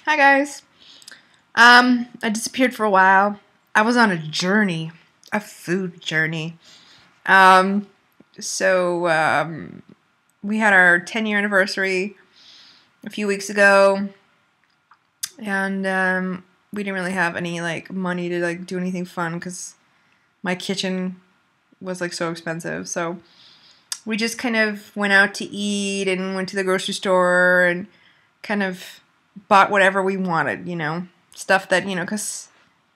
Hi guys. I disappeared for a while. I was on a journey, a food journey. Um, so we had our 10-year anniversary a few weeks ago, and we didn't really have any like money to like do anything fun because my kitchen was like so expensive. So we just kind of went out to eat and went to the grocery store and kind of bought whatever we wanted, stuff that, because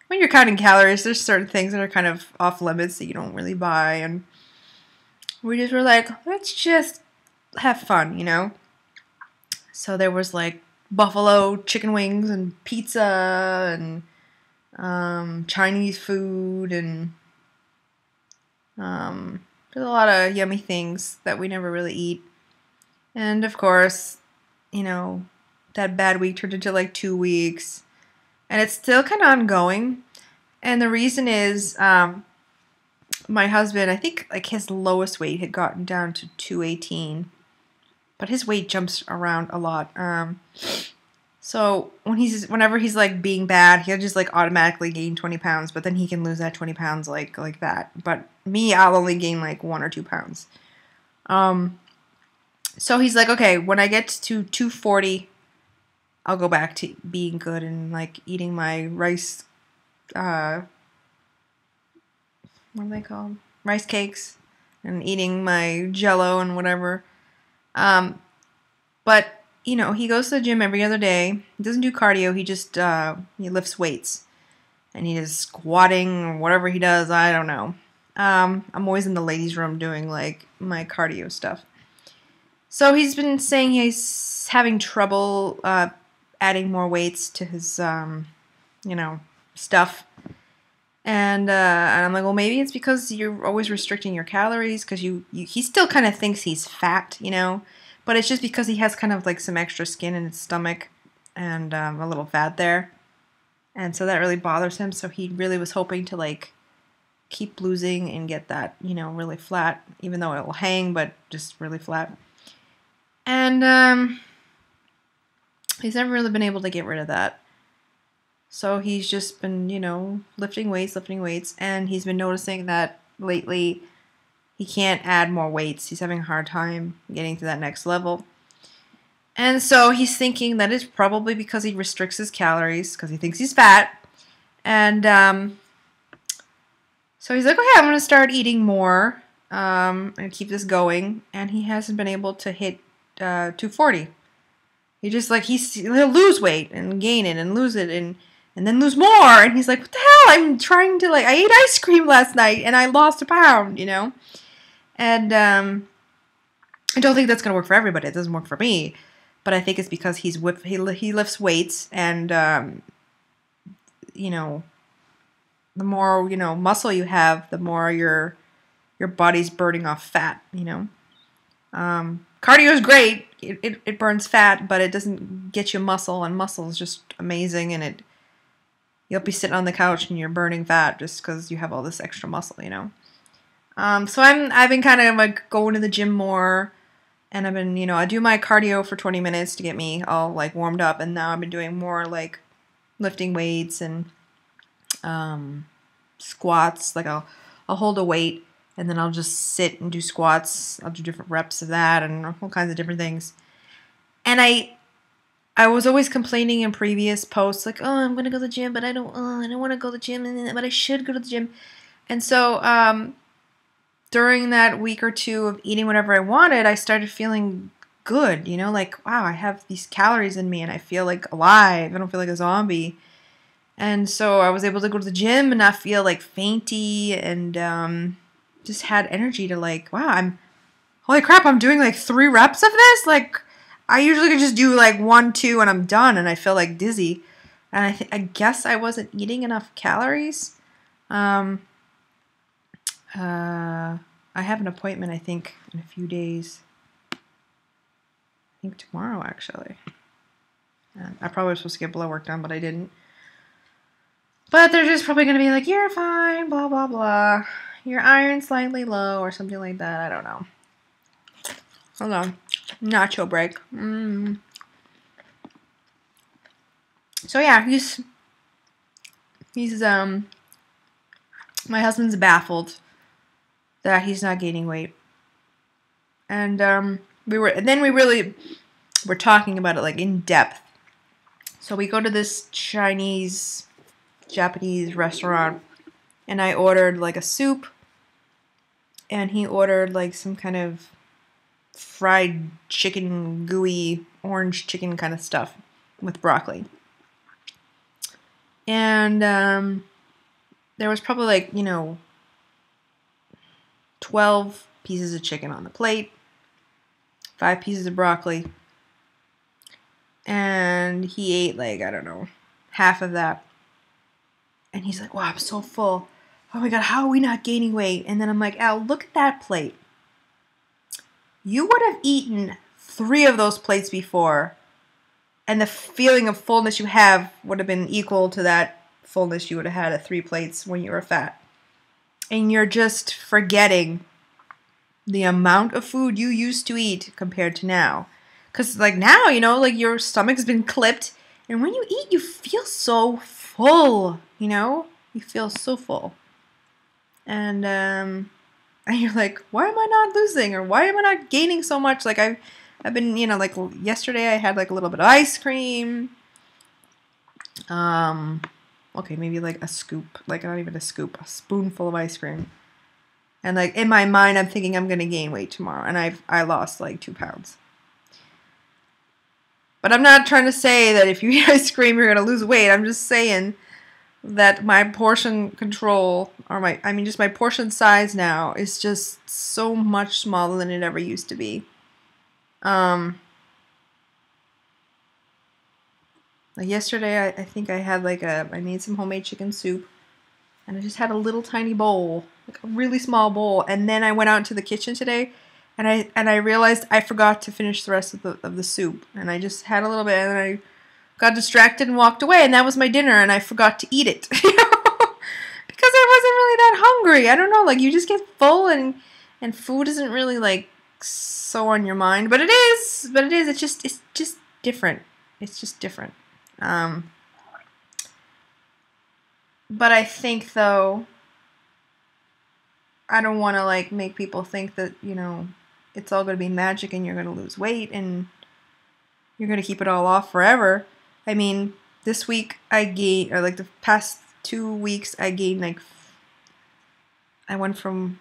when you're counting calories, there's certain things that are kind of off limits that you don't really buy. And we just were like, let's just have fun. So there was like buffalo chicken wings and pizza and Chinese food and there's a lot of yummy things that we never really eat. And of course, that bad week turned into like 2 weeks. And it's still kind of ongoing. And the reason is my husband, I think like his lowest weight had gotten down to 218. But his weight jumps around a lot. So whenever he's like being bad, he'll just like automatically gain 20 pounds. But then he can lose that 20 pounds like that. But me, I'll only gain like 1 or 2 pounds. So he's like, okay, when I get to 240, I'll go back to being good and like eating my rice, what are they called? Rice cakes and eating my Jello and whatever. But he goes to the gym every other day. He doesn't do cardio. He just he lifts weights and he is squatting or whatever he does. I don't know. I'm always in the ladies' room doing like my cardio stuff. So he's been saying he's having trouble adding more weights to his, stuff. And I'm like, well, maybe it's because you're always restricting your calories because he still kind of thinks he's fat, but it's just because he has kind of like some extra skin in his stomach and a little fat there. And so that really bothers him. So he really was hoping to like keep losing and get that, really flat, even though it will hang, but just really flat. And he's never really been able to get rid of that. So he's just been, lifting weights, and he's been noticing that lately he can't add more weights. He's having a hard time getting to that next level. And so he's thinking that it's probably because he restricts his calories, because he thinks he's fat. And so he's like, okay, I'm going to start eating more and keep this going. And he hasn't been able to hit 240. He just like, he'll lose weight and gain it and lose it and then lose more. And he's like, what the hell? I'm trying to I ate ice cream last night and I lost a pound, And I don't think that's going to work for everybody. It doesn't work for me. But I think it's because he lifts weights and, the more, muscle you have, the more your body's burning off fat, Cardio is great. It burns fat, but it doesn't get you muscle, and muscle is just amazing, and you'll be sitting on the couch and you're burning fat just because you have all this extra muscle, So I've been kind of like going to the gym more, and I've been, I do my cardio for 20 minutes to get me all like warmed up, and now I've been doing more like lifting weights and squats. Like I'll hold a weight and then I'll just sit and do squats. I'll do different reps of that and all kinds of different things. And I was always complaining in previous posts like, oh, I'm gonna go to the gym, but I don't want to go to the gym, but I should go to the gym. And so during that week or two of eating whatever I wanted, I started feeling good, like, wow, I have these calories in me and I feel like alive. I don't feel like a zombie. And so I was able to go to the gym and not feel like fainty and just had energy to like, wow, holy crap, I'm doing like 3 reps of this? Like, I usually could just do like 1, 2 and I'm done and I feel like dizzy. And I guess I wasn't eating enough calories. I have an appointment, I think, in a few days. I think tomorrow, actually. I probably was supposed to get blood work done, but I didn't. But they're just probably going to be like, you're fine, blah, blah, blah. Your iron's slightly low or something like that. I don't know. Hold on. Nacho break. So yeah, he's my husband's baffled that he's not gaining weight. And we really were talking about it like in depth. So we go to this Chinese, Japanese restaurant, and I ordered like a soup, and he ordered like some kind of fried chicken, gooey orange chicken kind of stuff with broccoli. And there was probably like, 12 pieces of chicken on the plate, 5 pieces of broccoli, and he ate like, I don't know, half of that. And he's like, wow, I'm so full. Oh my God, how are we not gaining weight? And then I'm like, Al, look at that plate. You would have eaten 3 of those plates before, and the feeling of fullness you have would have been equal to that fullness you would have had at 3 plates when you were fat. And you're just forgetting the amount of food you used to eat compared to now. Because like now, like your stomach's been clipped, and when you eat, you feel so full, You feel so full. And you're like, why am I not losing? Or why am I not gaining so much? Like I've been, like yesterday I had like a little bit of ice cream. Okay, maybe like a scoop, like not even a scoop, a spoonful of ice cream. And like in my mind, I'm thinking I'm gonna gain weight tomorrow, and I lost like 2 pounds. But I'm not trying to say that if you eat ice cream you're gonna lose weight. I'm just saying that my portion control, or just my portion size now is just so much smaller than it ever used to be. Like yesterday, I think I had I made some homemade chicken soup, and I just had a little tiny bowl, like a really small bowl, and then I went out into the kitchen today, and I realized I forgot to finish the rest of the soup, and I just had a little bit, and I got distracted and walked away, and that was my dinner, and I forgot to eat it, because I wasn't really that hungry. I don't know, like you just get full, and food isn't really like so on your mind, but it is. It's just different. It's just different. But I think though, I don't want to like make people think that it's all going to be magic and you're going to lose weight and you're going to keep it all off forever. I mean, this week I gained, or like the past 2 weeks I gained I went from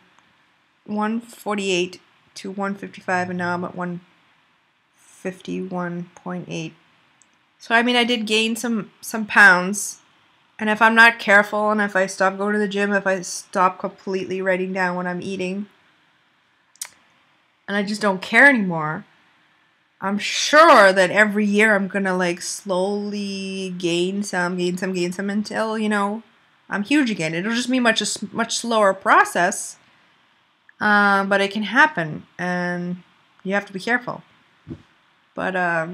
148 to 155, and now I'm at 151.8. So I mean, I did gain some pounds, and if I'm not careful, and if I stop going to the gym, if I stop completely writing down what I'm eating, and I just don't care anymore, I'm sure that every year I'm gonna like slowly gain some until I'm huge again. It'll just be a much slower process, but it can happen, and you have to be careful. But I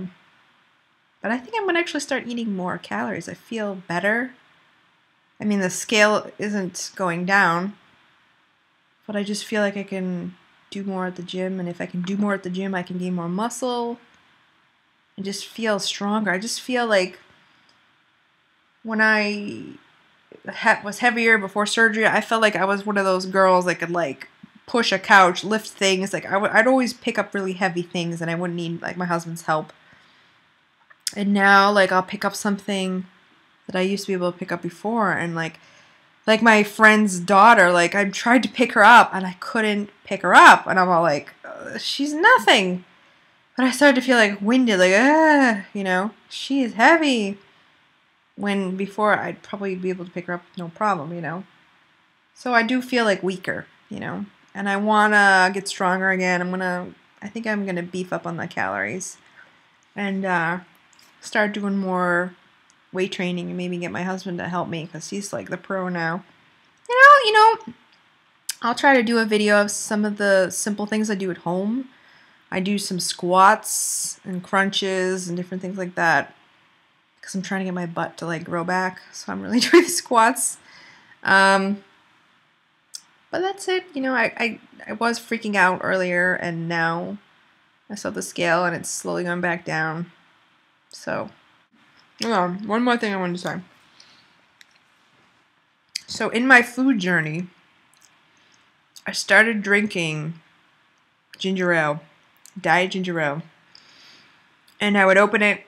think I'm gonna actually start eating more calories. I feel better. I mean, the scale isn't going down, but I just feel like I can do more at the gym, and if I can do more at the gym, I can gain more muscle and just feel stronger. I just feel like when I was heavier before surgery, I felt like I was one of those girls that could like push a couch, lift things. Like I'd always pick up really heavy things, and I wouldn't need like my husband's help. And now like I'll pick up something that I used to be able to pick up before, and like my friend's daughter, like I tried to pick her up and I couldn't pick her up, and I'm all like, she's nothing. But I started to feel like winded, like she is heavy. When before I'd probably be able to pick her up no problem. So I do feel like weaker, and I wanna get stronger again. I think I'm gonna beef up on the calories and start doing more weight training, and maybe get my husband to help me because he's like the pro now. I'll try to do a video of some of the simple things I do at home. I do some squats and crunches and different things like that because I'm trying to get my butt to like grow back. So I'm really doing squats. But that's it. I was freaking out earlier, and now I saw the scale and it's slowly going back down. So One more thing I wanted to say. So in my food journey, I started drinking ginger ale, diet ginger ale. And I would open it,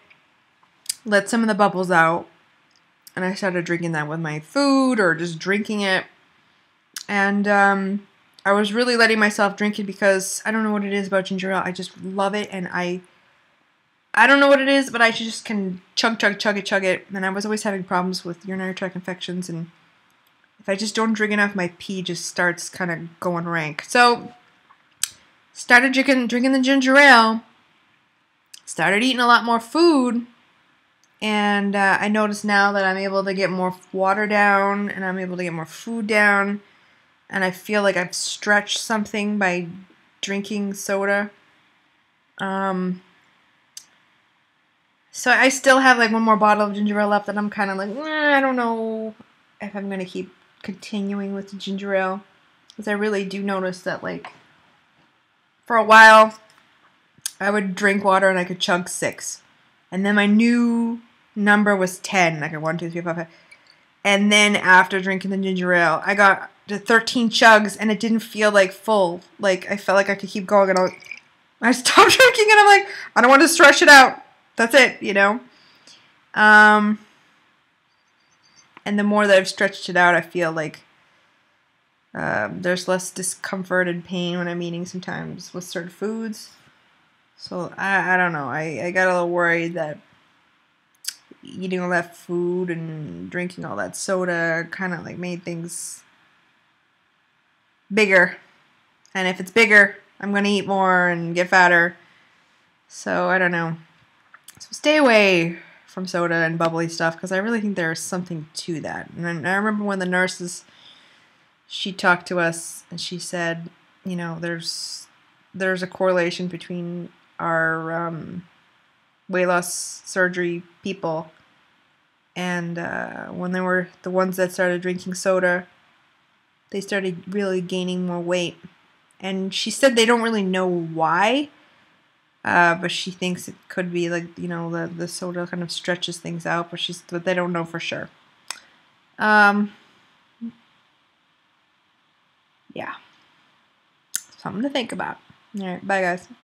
let some of the bubbles out, and I started drinking that with my food or just drinking it. And I was really letting myself drink it because I don't know what it is about ginger ale. I just love it, and I don't know what it is, but I just can chug it. And I was always having problems with urinary tract infections, and if I just don't drink enough, my pee just starts kind of going rank. So started drinking the ginger ale, started eating a lot more food, and I notice now that I'm able to get more water down, and I'm able to get more food down, and I feel like I've stretched something by drinking soda. So I still have like one more bottle of ginger ale left, and I'm kind of like, I don't know if I'm going to keep continuing with the ginger ale, because I really do notice that, like, for a while, I would drink water and I could chug 6. And then my new number was 10. Like, 1, 2, 3, 4, 5. And then after drinking the ginger ale, I got to 13 chugs, and it didn't feel like full. Like, I felt like I could keep going, and I stopped drinking, and I'm like, I don't want to stretch it out. That's it, you know? And the more that I've stretched it out, I feel like there's less discomfort and pain when I'm eating sometimes with certain foods. So, I don't know. I got a little worried that eating all that food and drinking all that soda kind of like made things bigger. And if it's bigger, I'm going to eat more and get fatter. So, I don't know. So stay away from soda and bubbly stuff, because I really think there's something to that. And I remember when the nurses, she talked to us and she said, you know, there's a correlation between our weight loss surgery people and when they were the ones that started drinking soda, they started really gaining more weight. And she said they don't really know why. But she thinks it could be like, you know, the soda kind of stretches things out, but they don't know for sure. Yeah. Something to think about. All right, bye guys.